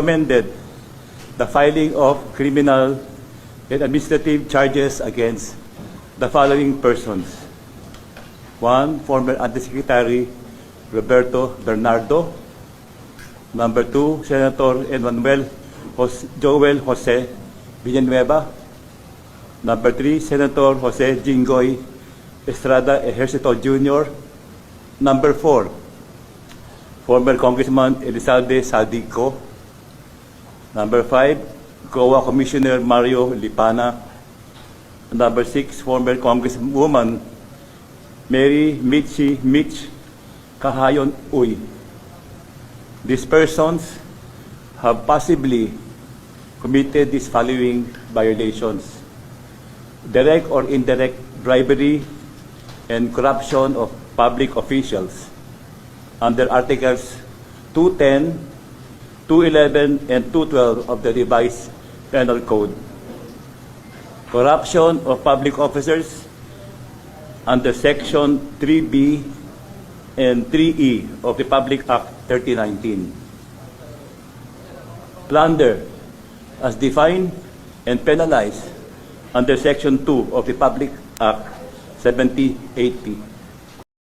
recommended the filing of criminal and administrative charges against the following persons. 1. Former Undersecretary Roberto Bernardo. Number 2, Senator Joel Jose Villanueva. Number 3, Senator Jose Jinggoy Estrada Ejercito Jr. Number 4, former Congressman Elizalde Saldico. Number 5, Goa Commissioner Mario Lipana. Number 6, former Congresswoman Mary Mitch Kahayon Uy. These persons have possibly committed these following violations: direct or indirect bribery and corruption of public officials under Articles 210, 211, and 212 of the revised Penal Code. Corruption of public officers under Section 3B and 3E of the Public Act 3019. Plunder as defined and penalized under Section 2 of the Public Act 7080.